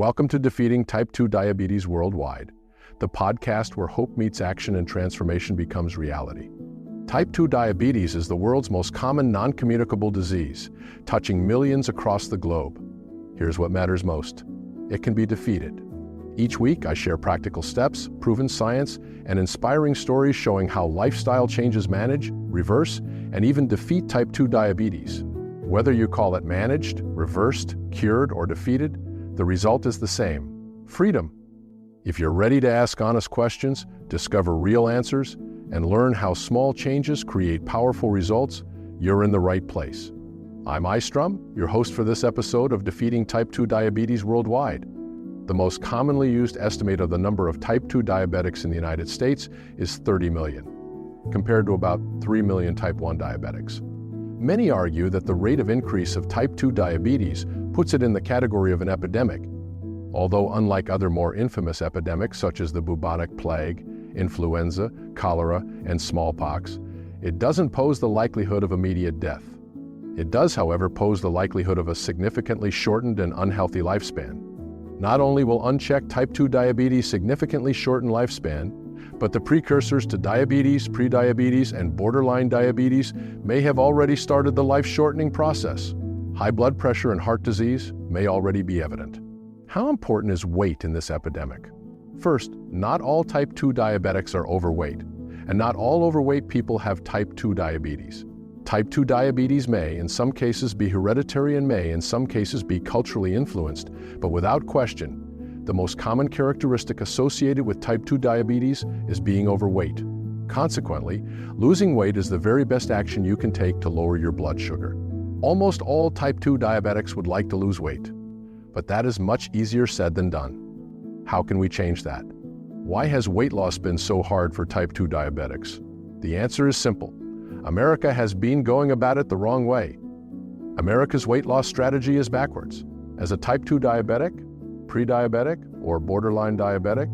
Welcome to Defeating Type 2 Diabetes Worldwide, the podcast where hope meets action and transformation becomes reality. Type 2 diabetes is the world's most common non-communicable disease, touching millions across the globe. Here's what matters most. It can be defeated. Each week, I share practical steps, proven science, and inspiring stories showing how lifestyle changes manage, reverse, and even defeat type 2 diabetes. Whether you call it managed, reversed, cured, or defeated, the result is the same: freedom. If you're ready to ask honest questions, discover real answers, and learn how small changes create powerful results, you're in the right place. I'm Mystrom, your host for this episode of Defeating Type 2 Diabetes Worldwide. The most commonly used estimate of the number of type 2 diabetics in the United States is 30 million, compared to about 3 million type 1 diabetics. Many argue that the rate of increase of type 2 diabetes puts it in the category of an epidemic, although unlike other more infamous epidemics such as the bubonic plague, influenza, cholera, and smallpox, it doesn't pose the likelihood of immediate death. It does, however, pose the likelihood of a significantly shortened and unhealthy lifespan. Not only will unchecked type 2 diabetes significantly shorten lifespan, but the precursors to diabetes, prediabetes, and borderline diabetes may have already started the life-shortening process. High blood pressure and heart disease may already be evident. How important is weight in this epidemic? First, not all type 2 diabetics are overweight, and not all overweight people have type 2 diabetes. Type 2 diabetes may, in some cases, be hereditary and may, in some cases, be culturally influenced, but without question, the most common characteristic associated with type 2 diabetes is being overweight. Consequently, losing weight is the very best action you can take to lower your blood sugar. Almost all type 2 diabetics would like to lose weight, but that is much easier said than done. How can we change that? Why has weight loss been so hard for type 2 diabetics? The answer is simple. America has been going about it the wrong way. America's weight loss strategy is backwards. As a type 2 diabetic, pre-diabetic, or borderline diabetic,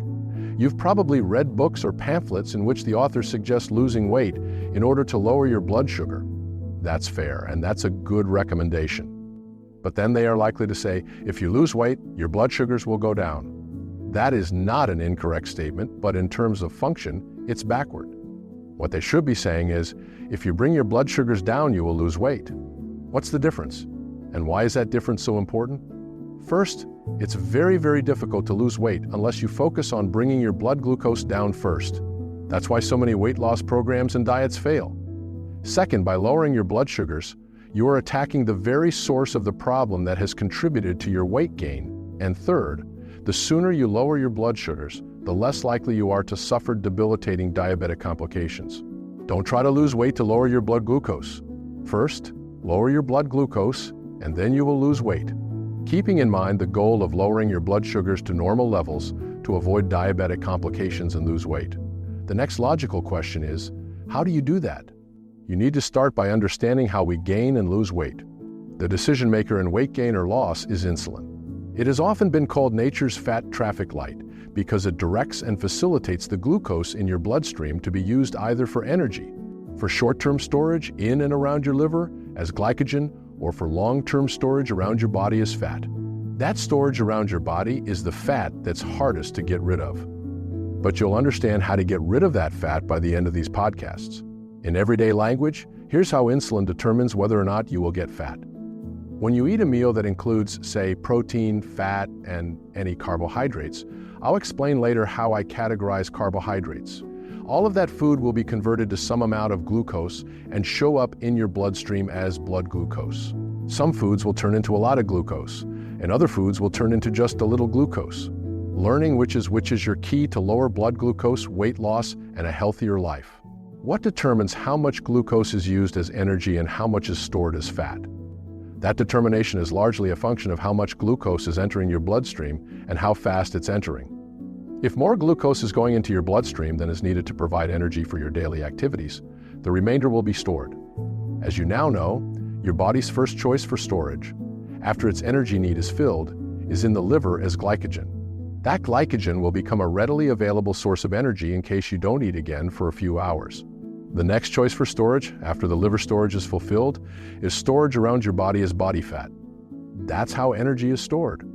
you've probably read books or pamphlets in which the author suggests losing weight in order to lower your blood sugar. That's fair, and that's a good recommendation. But then they are likely to say, if you lose weight, your blood sugars will go down. That is not an incorrect statement, but in terms of function, it's backward. What they should be saying is, if you bring your blood sugars down, you will lose weight. What's the difference? And why is that difference so important? First, it's very, very difficult to lose weight unless you focus on bringing your blood glucose down first. That's why so many weight loss programs and diets fail. Second, by lowering your blood sugars, you are attacking the very source of the problem that has contributed to your weight gain. And third, the sooner you lower your blood sugars, the less likely you are to suffer debilitating diabetic complications. Don't try to lose weight to lower your blood glucose. First, lower your blood glucose, and then you will lose weight, keeping in mind the goal of lowering your blood sugars to normal levels to avoid diabetic complications and lose weight. The next logical question is, how do you do that? You need to start by understanding how we gain and lose weight. The decision maker in weight gain or loss is insulin. It has often been called nature's fat traffic light because it directs and facilitates the glucose in your bloodstream to be used either for energy, for short-term storage in and around your liver as glycogen, or for long-term storage around your body as fat. That storage around your body is the fat that's hardest to get rid of. But you'll understand how to get rid of that fat by the end of these podcasts. In everyday language, here's how insulin determines whether or not you will get fat. When you eat a meal that includes, say, protein, fat, and any carbohydrates, I'll explain later how I categorize carbohydrates. All of that food will be converted to some amount of glucose and show up in your bloodstream as blood glucose. Some foods will turn into a lot of glucose, and other foods will turn into just a little glucose. Learning which is your key to lower blood glucose, weight loss, and a healthier life. What determines how much glucose is used as energy and how much is stored as fat? That determination is largely a function of how much glucose is entering your bloodstream and how fast it's entering. If more glucose is going into your bloodstream than is needed to provide energy for your daily activities, the remainder will be stored. As you now know, your body's first choice for storage, after its energy need is filled, is in the liver as glycogen. That glycogen will become a readily available source of energy in case you don't eat again for a few hours. The next choice for storage, after the liver storage is fulfilled, is storage around your body as body fat. That's how energy is stored.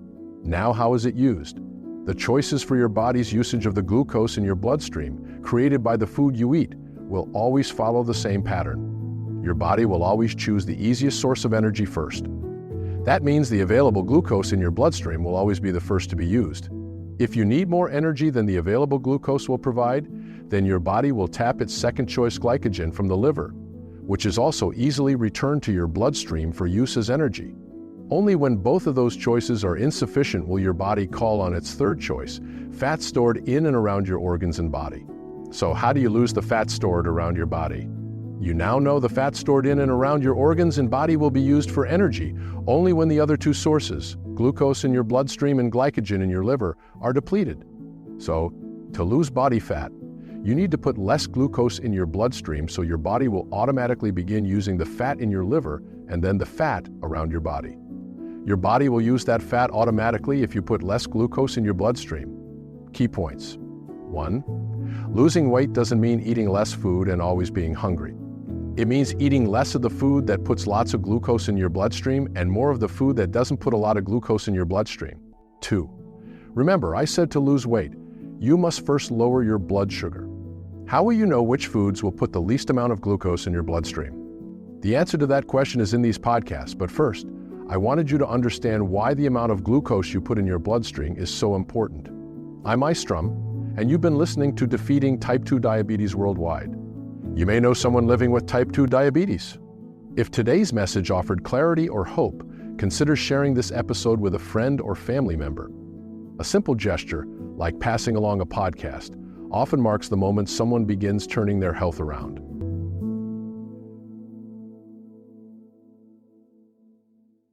Now, how is it used? The choices for your body's usage of the glucose in your bloodstream, created by the food you eat, will always follow the same pattern. Your body will always choose the easiest source of energy first. That means the available glucose in your bloodstream will always be the first to be used. If you need more energy than the available glucose will provide, then your body will tap its second-choice glycogen from the liver, which is also easily returned to your bloodstream for use as energy. Only when both of those choices are insufficient will your body call on its third choice, fat stored in and around your organs and body. So how do you lose the fat stored around your body? You now know the fat stored in and around your organs and body will be used for energy only when the other two sources, glucose in your bloodstream and glycogen in your liver, are depleted. So, to lose body fat, you need to put less glucose in your bloodstream so your body will automatically begin using the fat in your liver and then the fat around your body. Your body will use that fat automatically if you put less glucose in your bloodstream. Key points. 1. Losing weight doesn't mean eating less food and always being hungry. It means eating less of the food that puts lots of glucose in your bloodstream and more of the food that doesn't put a lot of glucose in your bloodstream. 2. Remember, I said to lose weight, you must first lower your blood sugar. How will you know which foods will put the least amount of glucose in your bloodstream? The answer to that question is in these podcasts, but first, I wanted you to understand why the amount of glucose you put in your bloodstream is so important. I'm Mystrom, and you've been listening to Defeating Type 2 Diabetes Worldwide. You may know someone living with type 2 diabetes. If today's message offered clarity or hope, consider sharing this episode with a friend or family member. A simple gesture, like passing along a podcast, often marks the moment someone begins turning their health around.